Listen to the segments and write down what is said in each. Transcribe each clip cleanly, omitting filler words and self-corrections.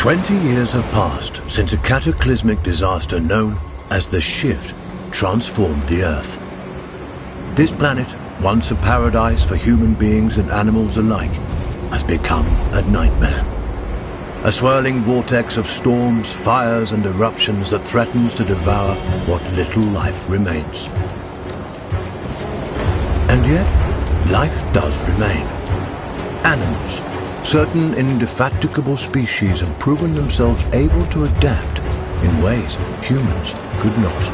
20 years have passed since a cataclysmic disaster known as the Shift transformed the Earth. This planet, once a paradise for human beings and animals alike, has become a nightmare. A swirling vortex of storms, fires and eruptions that threatens to devour what little life remains. And yet, life does remain. Animals, certain indefatigable species have proven themselves able to adapt in ways humans could not.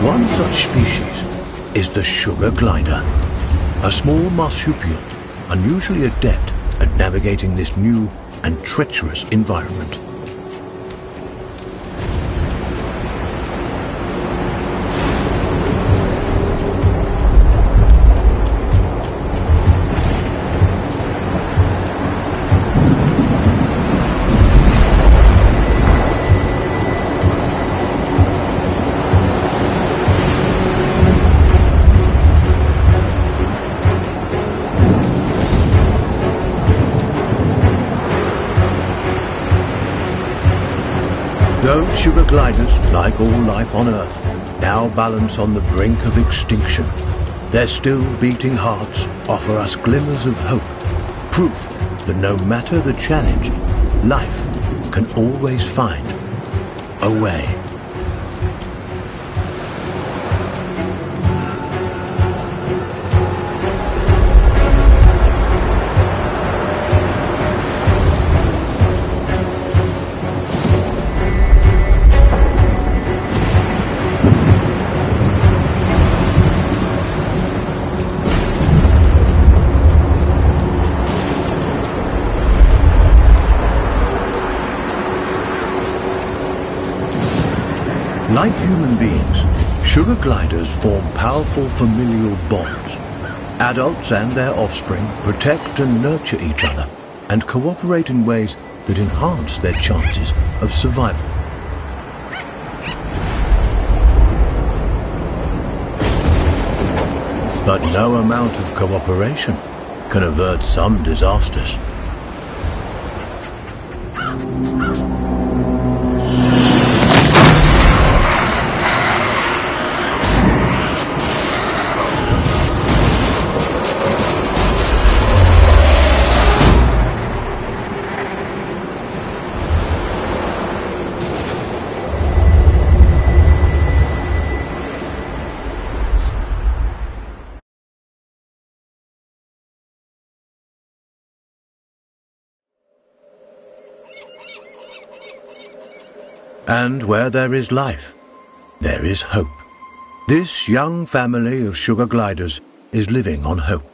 One such species is the sugar glider, a small marsupial unusually adept at navigating this new and treacherous environment. Though sugar gliders, like all life on Earth, now balance on the brink of extinction, their still beating hearts offer us glimmers of hope, proof that no matter the challenge, life can always find a way. Like human beings, sugar gliders form powerful familial bonds. Adults and their offspring protect and nurture each other and cooperate in ways that enhance their chances of survival. But no amount of cooperation can avert some disasters. And where there is life, there is hope. This young family of sugar gliders is living on hope.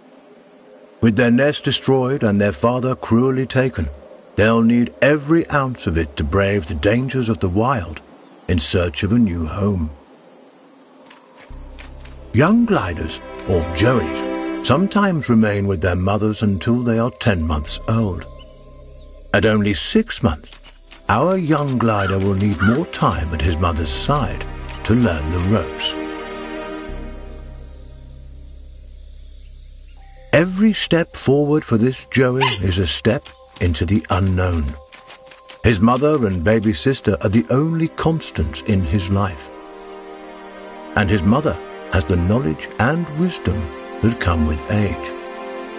With their nest destroyed and their father cruelly taken, they'll need every ounce of it to brave the dangers of the wild in search of a new home. Young gliders, or joeys, sometimes remain with their mothers until they are 10 months old. At only 6 months, our young glider will need more time at his mother's side to learn the ropes. Every step forward for this joey is a step into the unknown. His mother and baby sister are the only constants in his life. And his mother has the knowledge and wisdom that come with age.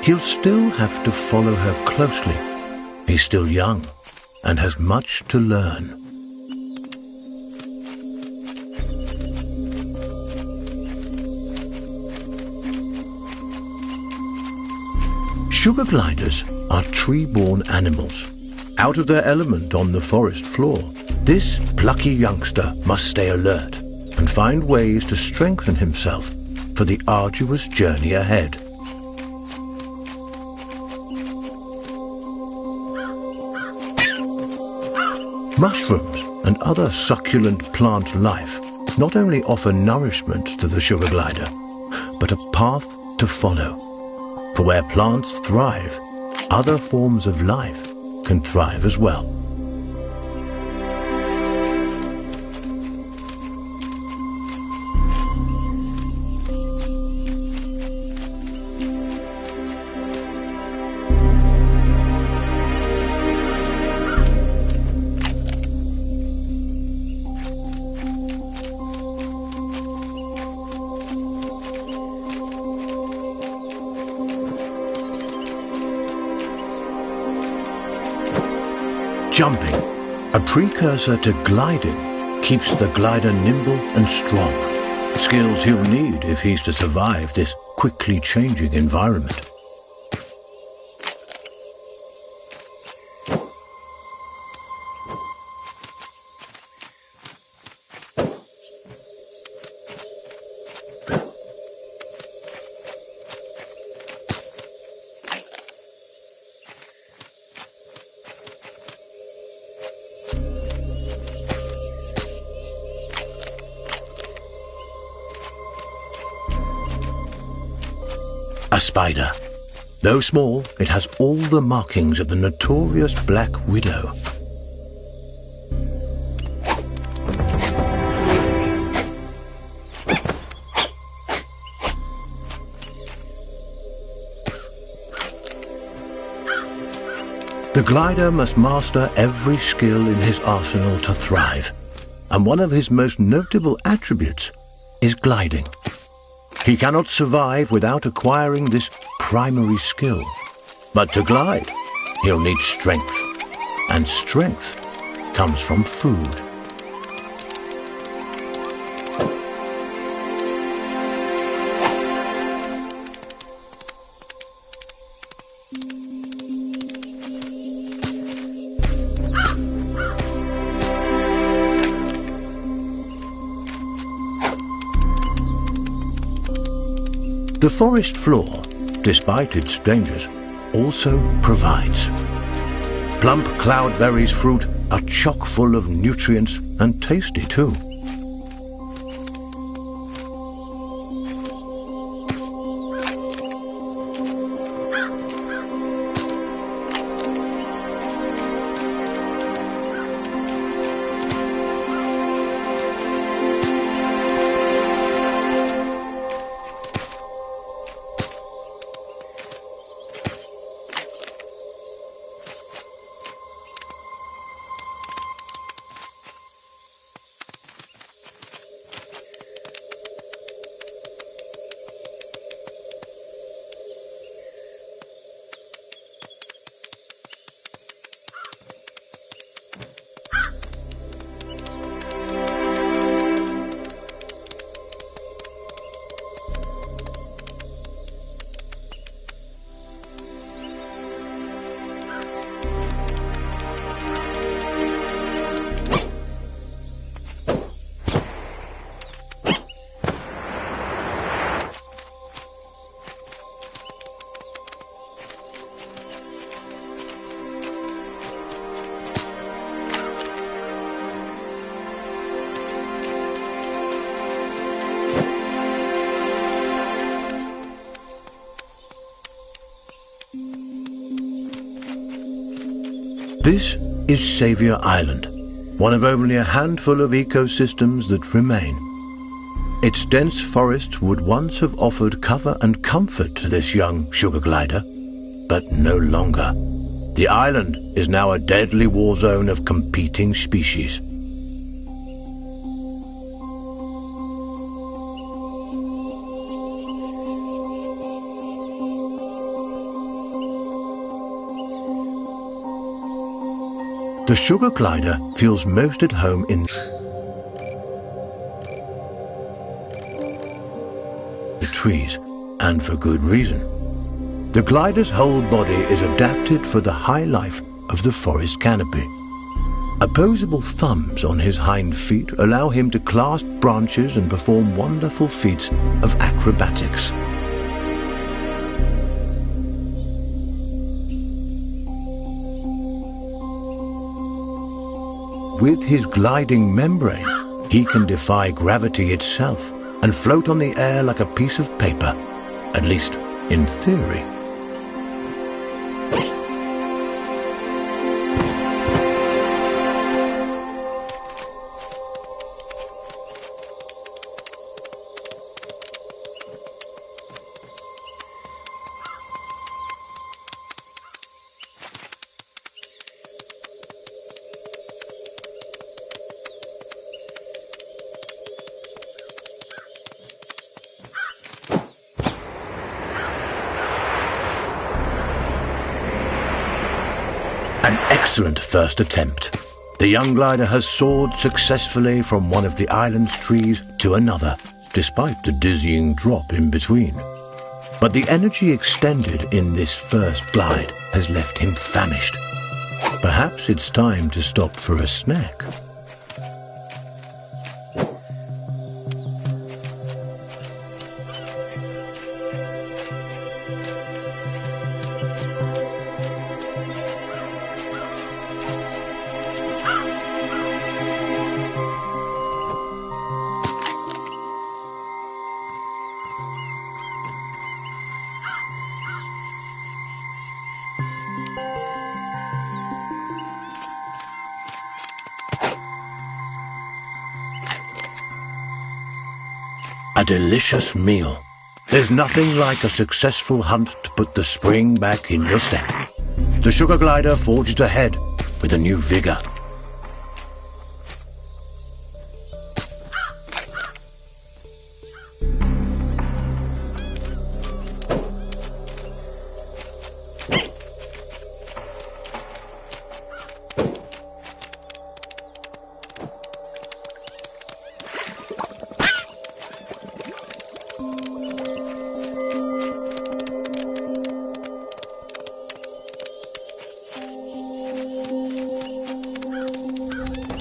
He'll still have to follow her closely. He's still young and has much to learn. Sugar gliders are tree-born animals. Out of their element on the forest floor, this plucky youngster must stay alert and find ways to strengthen himself for the arduous journey ahead. Mushrooms and other succulent plant life not only offer nourishment to the sugar glider, but a path to follow. For where plants thrive, other forms of life can thrive as well. Jumping, a precursor to gliding, keeps the glider nimble and strong, skills he'll need if he's to survive this quickly changing environment. A spider. Though small, it has all the markings of the notorious Black Widow. The glider must master every skill in his arsenal to thrive, and one of his most notable attributes is gliding. He cannot survive without acquiring this primary skill. But to glide, he'll need strength, and strength comes from food. The forest floor, despite its dangers, also provides. Plump cloudberries fruit are chock full of nutrients and tasty too. This is Saviour Island, one of only a handful of ecosystems that remain. Its dense forests would once have offered cover and comfort to this young sugar glider, but no longer. The island is now a deadly war zone of competing species. The sugar glider feels most at home in the trees, and for good reason. The glider's whole body is adapted for the high life of the forest canopy. Opposable thumbs on his hind feet allow him to clasp branches and perform wonderful feats of acrobatics. with his gliding membrane, he can defy gravity itself and float on the air like a piece of paper, at least in theory. An excellent first attempt. The young glider has soared successfully from one of the island's trees to another, despite the dizzying drop in between. But the energy extended in this first glide has left him famished. Perhaps it's time to stop for a snack. A delicious meal. There's nothing like a successful hunt to put the spring back in your step. The sugar glider forges ahead with a new vigor.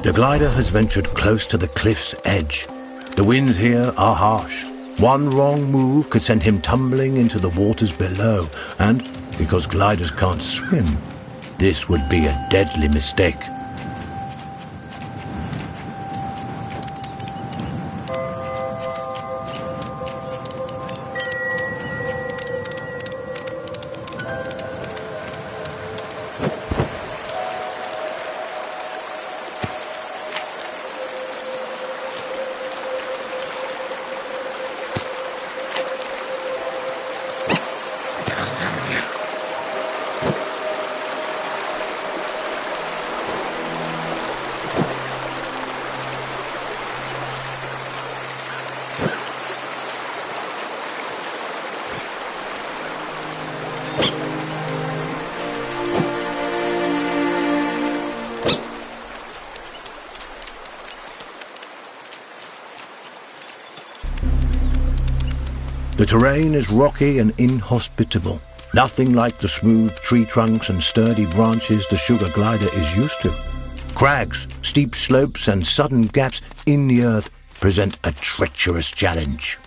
The glider has ventured close to the cliff's edge. The winds here are harsh. One wrong move could send him tumbling into the waters below, and because gliders can't swim, this would be a deadly mistake. The terrain is rocky and inhospitable, nothing like the smooth tree trunks and sturdy branches the sugar glider is used to. Crags, steep slopes and sudden gaps in the earth present a treacherous challenge.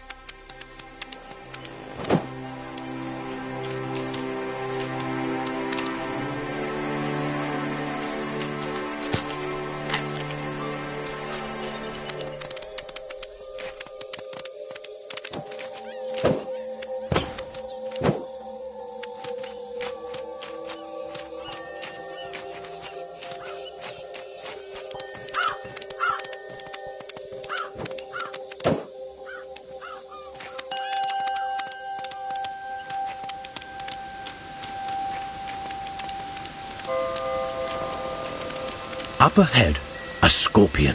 Up ahead, a scorpion.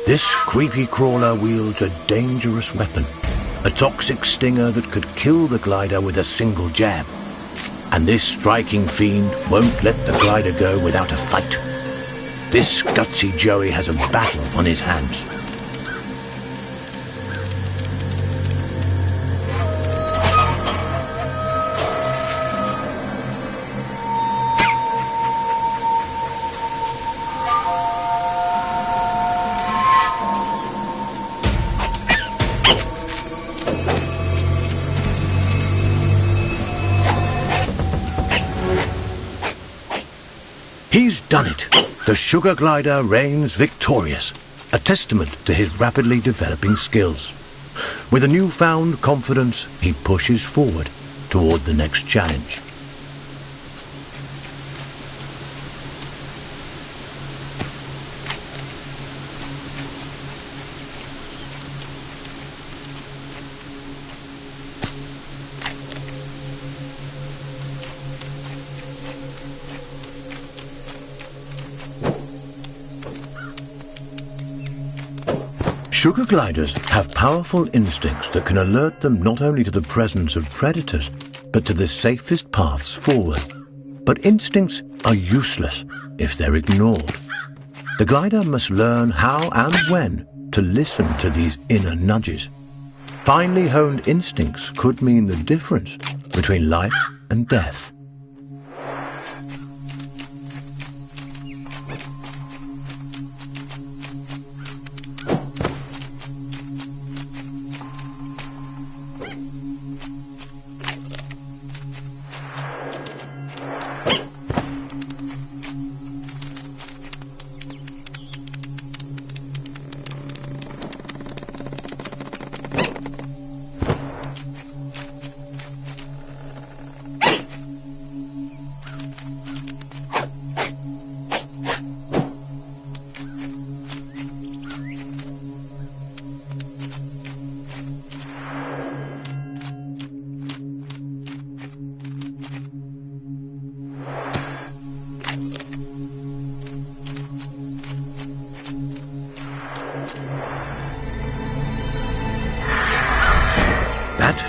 This creepy crawler wields a dangerous weapon, a toxic stinger that could kill the glider with a single jab. And this striking fiend won't let the glider go without a fight. This gutsy Joey has a battle on his hands. He's done it. The sugar glider reigns victorious, a testament to his rapidly developing skills. With a newfound confidence, he pushes forward toward the next challenge. Sugar gliders have powerful instincts that can alert them not only to the presence of predators, but to the safest paths forward. But instincts are useless if they're ignored. The glider must learn how and when to listen to these inner nudges. Finely honed instincts could mean the difference between life and death.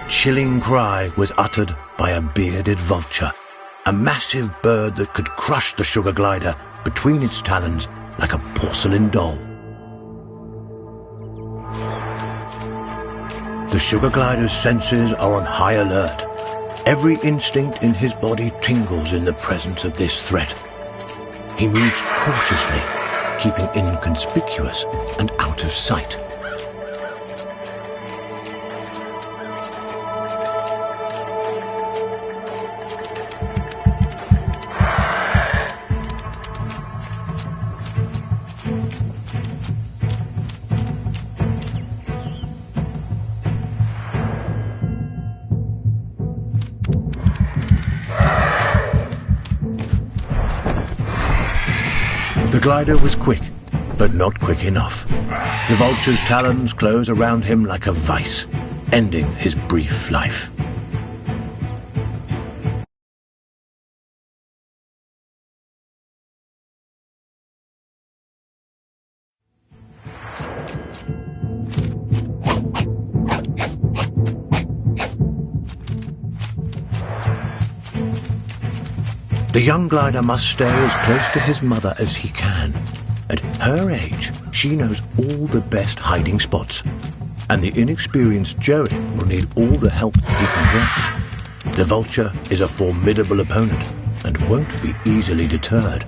Chilling cry was uttered by a bearded vulture, a massive bird that could crush the sugar glider between its talons like a porcelain doll. The sugar glider's senses are on high alert. Every instinct in his body tingles in the presence of this threat. He moves cautiously, keeping inconspicuous and out of sight. The glider was quick, but not quick enough. The vulture's talons close around him like a vice, ending his brief life. The young glider must stay as close to his mother as he can. At her age, she knows all the best hiding spots, and the inexperienced Joey will need all the help he can get. The vulture is a formidable opponent and won't be easily deterred.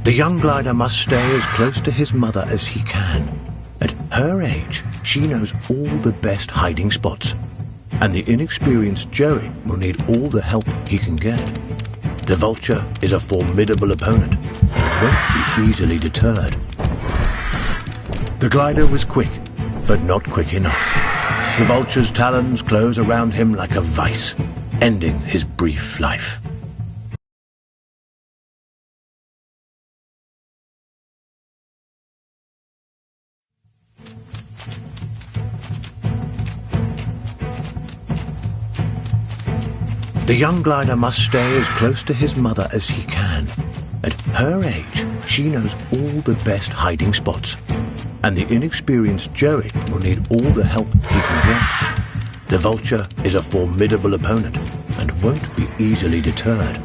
The young glider must stay as close to his mother as he can. At her age, she knows all the best hiding spots, and the inexperienced Joey will need all the help he can get. The vulture is a formidable opponent and won't be easily deterred. The glider was quick, but not quick enough. The vulture's talons close around him like a vice, ending his brief life. The young glider must stay as close to his mother as he can. At her age, she knows all the best hiding spots, and the inexperienced Joey will need all the help he can get. The vulture is a formidable opponent and won't be easily deterred.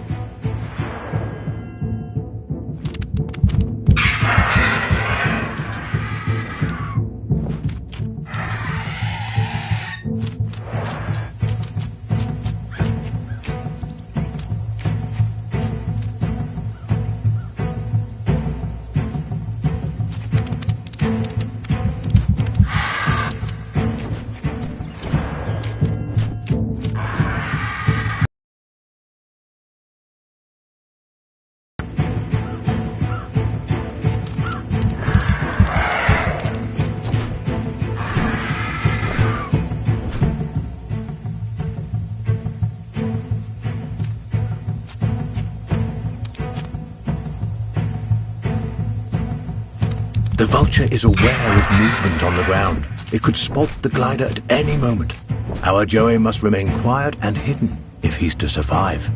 The vulture is aware of movement on the ground. It could spot the glider at any moment. Our Joey must remain quiet and hidden if he's to survive.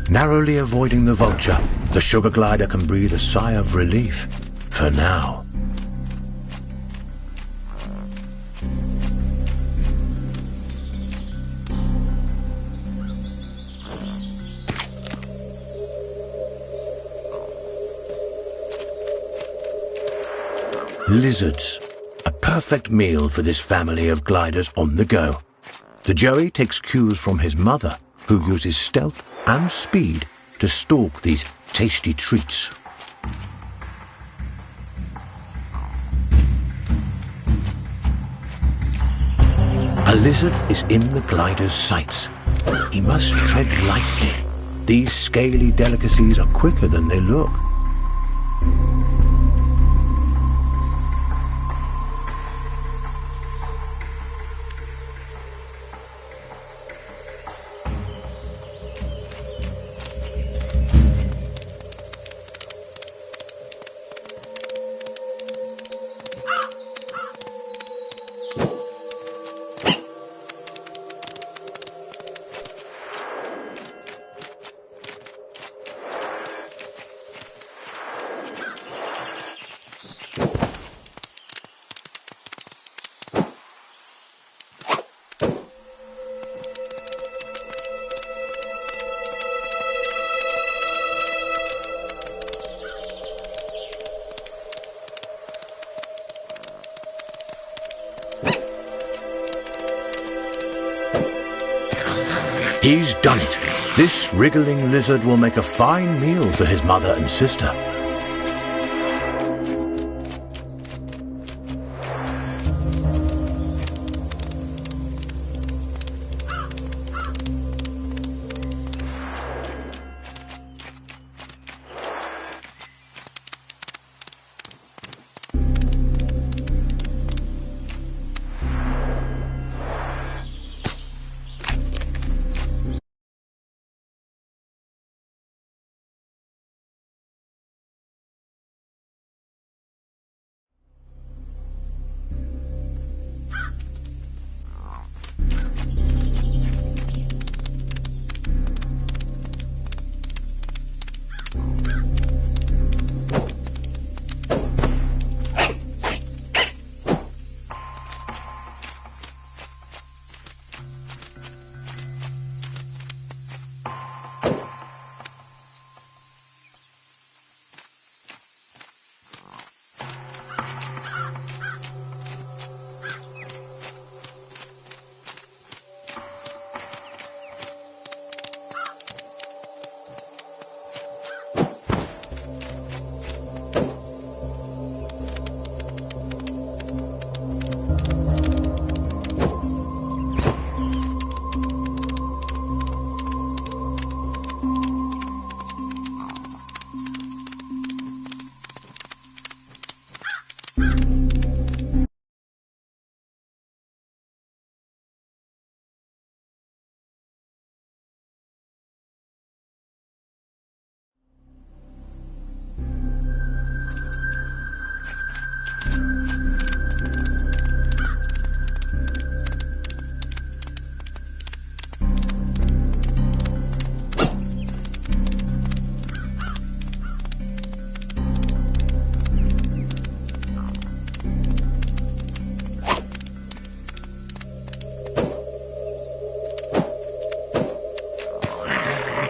Narrowly avoiding the vulture, the sugar glider can breathe a sigh of relief, for now. Lizards, a perfect meal for this family of gliders on the go. The Joey takes cues from his mother, who uses stealth and speed to stalk these tasty treats. A lizard is in the glider's sights. He must tread lightly. These scaly delicacies are quicker than they look. He's done it. This wriggling lizard will make a fine meal for his mother and sister.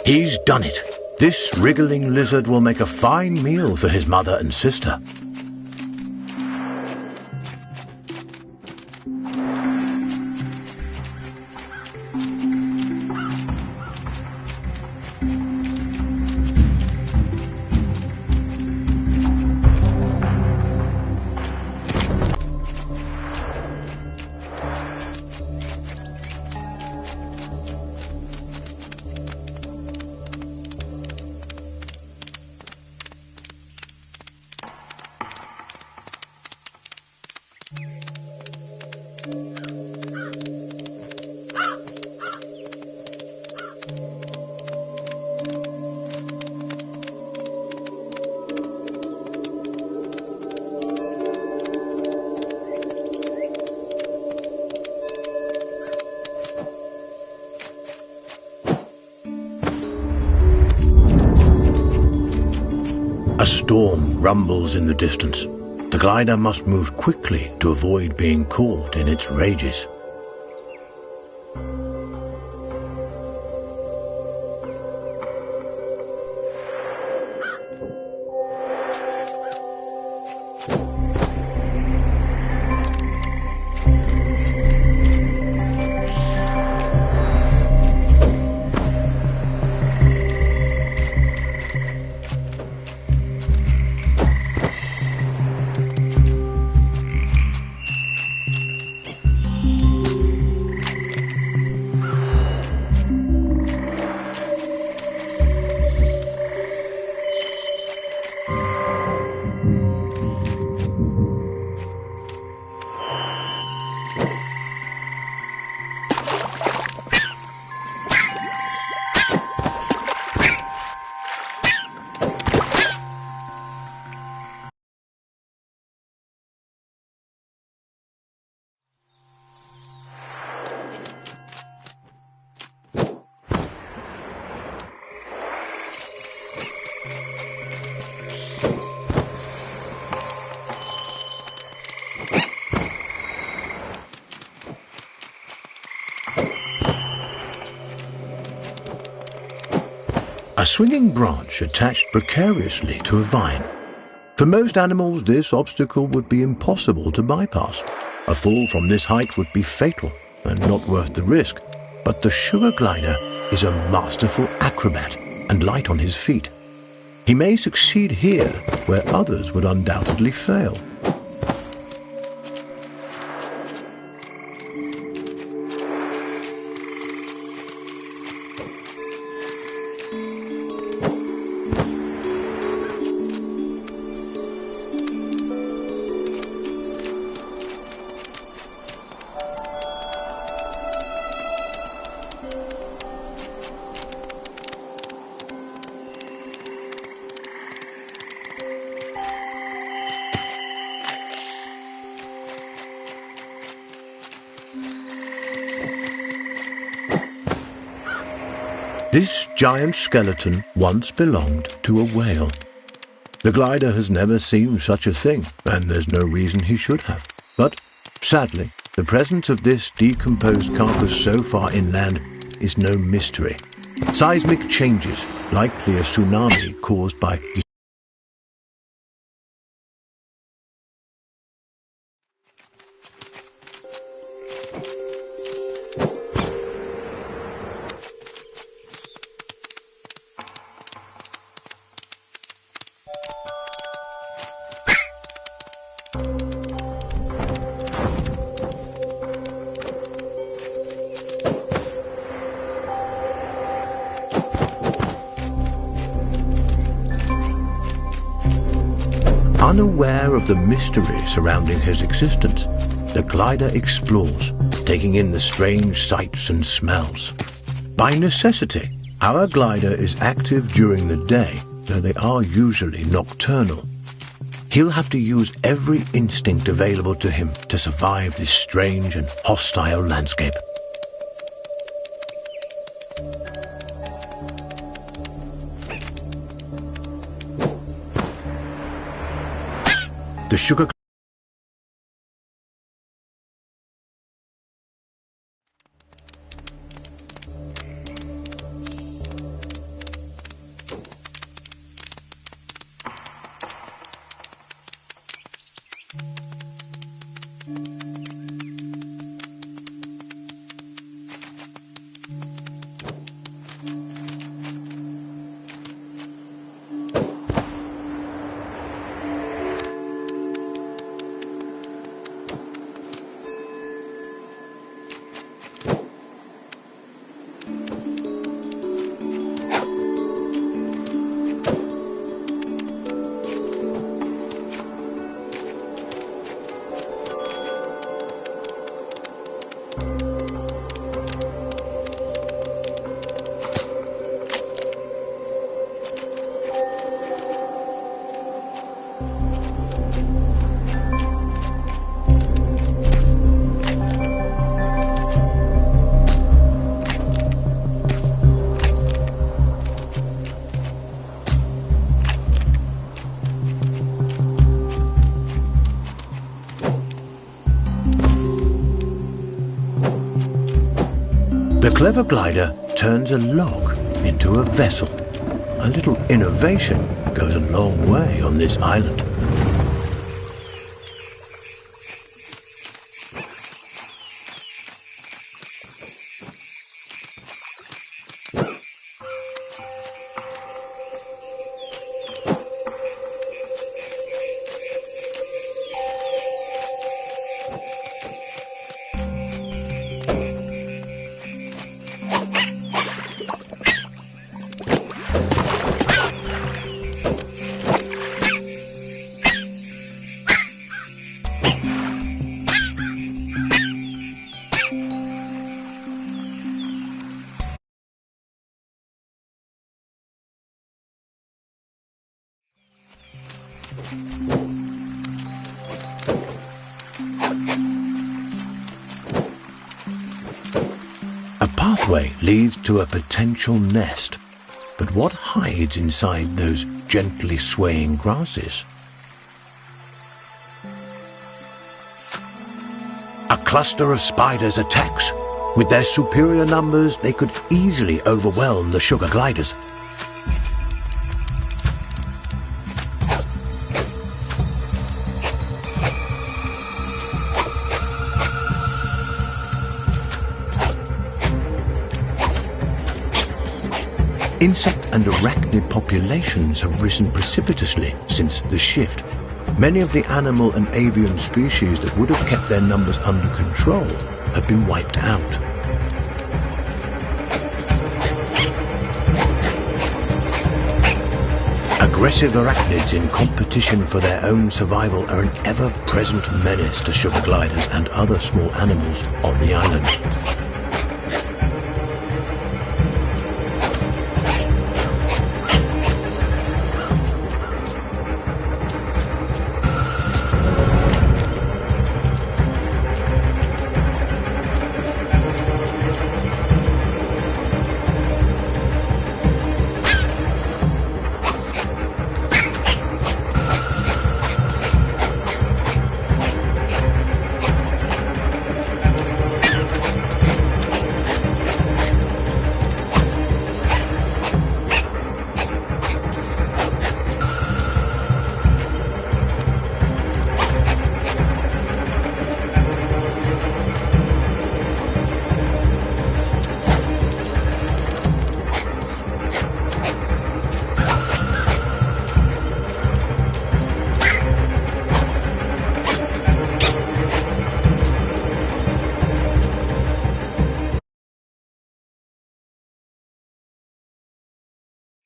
He's done it. This wriggling lizard will make a fine meal for his mother and sister. A storm rumbles in the distance. The glider must move quickly to avoid being caught in its rages. A swinging branch attached precariously to a vine. For most animals, this obstacle would be impossible to bypass. A fall from this height would be fatal and not worth the risk. But the sugar glider is a masterful acrobat and light on his feet. He may succeed here where others would undoubtedly fail. This giant skeleton once belonged to a whale. The glider has never seen such a thing, and there's no reason he should have. But, sadly, the presence of this decomposed carcass so far inland is no mystery. Seismic changes, likely a tsunami caused by Unaware of the mystery surrounding his existence, the glider explores, taking in the strange sights and smells. By necessity, our glider is active during the day, though they are usually nocturnal. He'll have to use every instinct available to him to survive this strange and hostile landscape. The sugar The clever glider turns a log into a vessel. A little innovation goes a long way on this island. A pathway leads to a potential nest, but what hides inside those gently swaying grasses? A cluster of spiders attacks. With their superior numbers, they could easily overwhelm the sugar gliders. Insect and arachnid populations have risen precipitously since the shift. Many of the animal and avian species that would have kept their numbers under control have been wiped out. Aggressive arachnids in competition for their own survival are an ever-present menace to sugar gliders and other small animals on the island.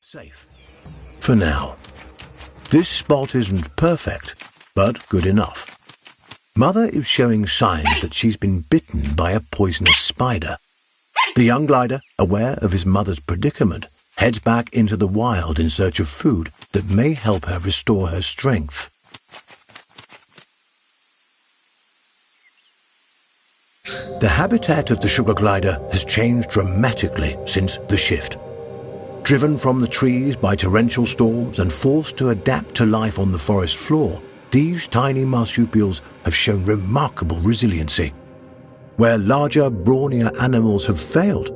Safe. For now. This spot isn't perfect, but good enough. Mother is showing signs that she's been bitten by a poisonous spider. The young glider, aware of his mother's predicament, heads back into the wild in search of food that may help her restore her strength. The habitat of the sugar glider has changed dramatically since the shift. Driven from the trees by torrential storms and forced to adapt to life on the forest floor, these tiny marsupials have shown remarkable resiliency. Where larger, brawnier animals have failed,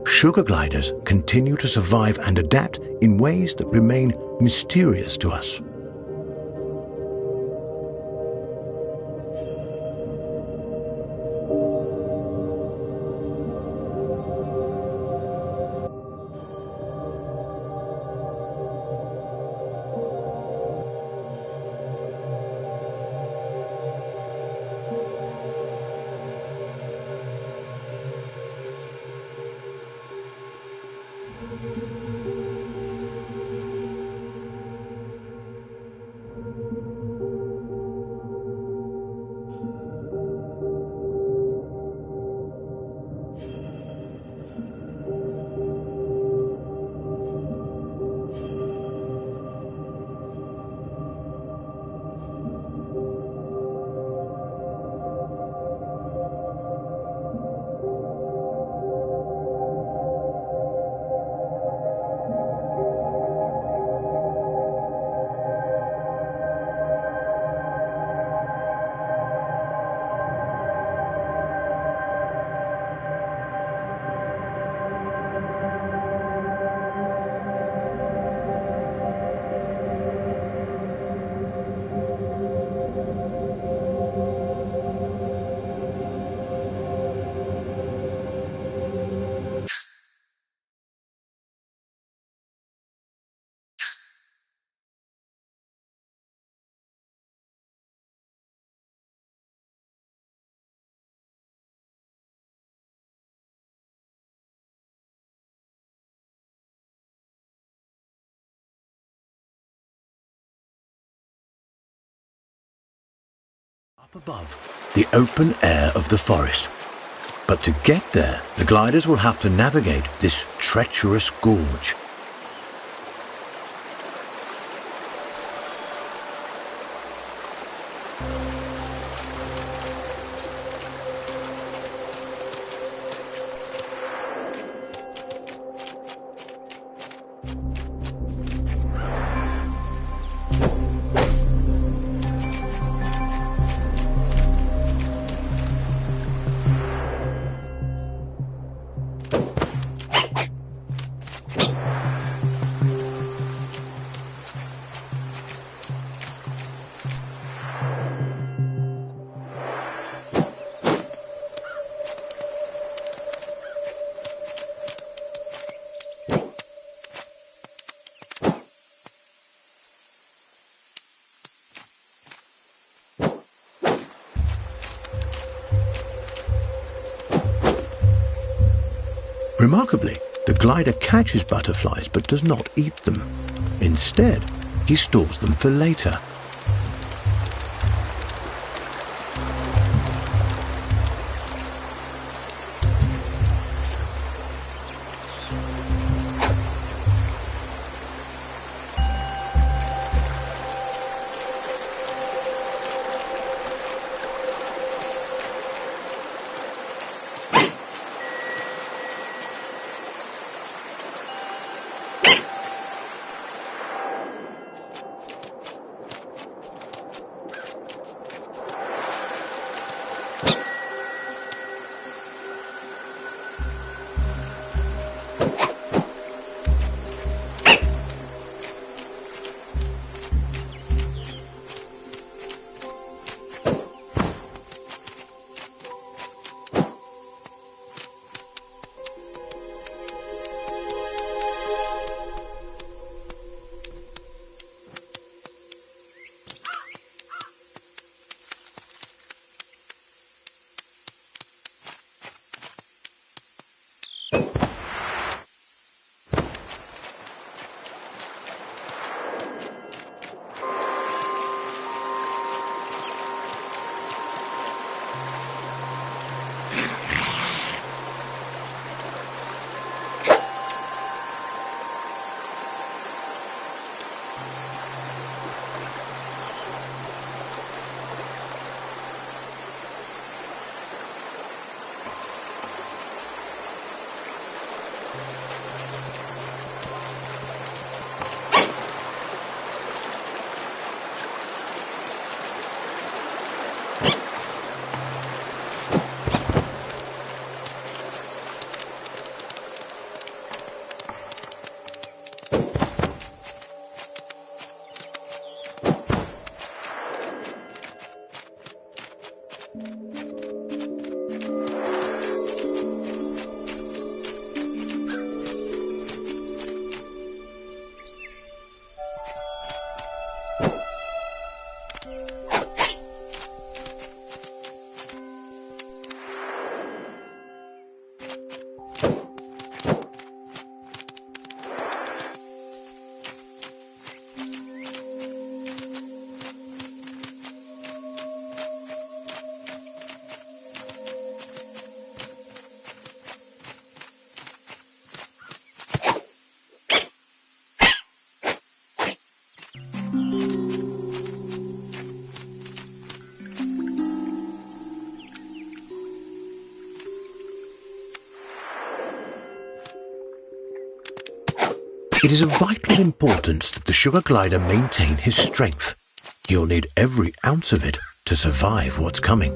sugar gliders continue to survive and adapt in ways that remain mysterious to us. Up above, the open air of the forest. But to get there, the gliders will have to navigate this treacherous gorge. Remarkably, the glider catches butterflies but does not eat them. Instead, he stores them for later. It is of vital importance that the sugar glider maintain his strength. He'll need every ounce of it to survive what's coming.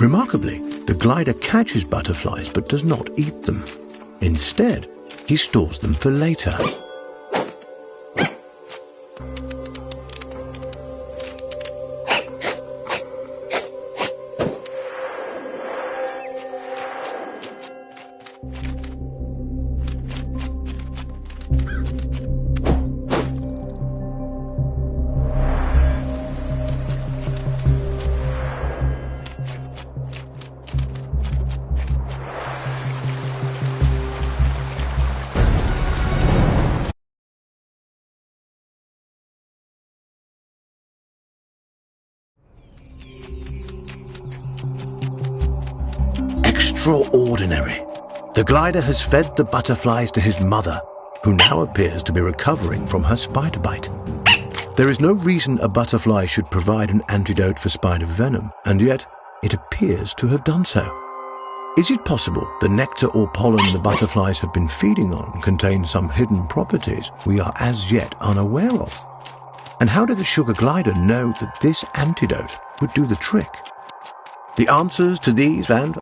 Remarkably, the glider catches butterflies but does not eat them. Instead, he stores them for later. Extraordinary. The glider has fed the butterflies to his mother, who now appears to be recovering from her spider bite. There is no reason a butterfly should provide an antidote for spider venom, and yet it appears to have done so. Is it possible the nectar or pollen the butterflies have been feeding on contains some hidden properties we are as yet unaware of? And how did the sugar glider know that this antidote would do the trick? The answers to these and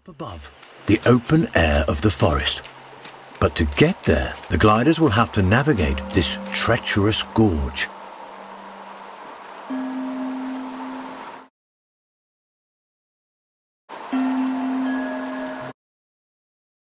up above, the open air of the forest. But to get there, the gliders will have to navigate this treacherous gorge.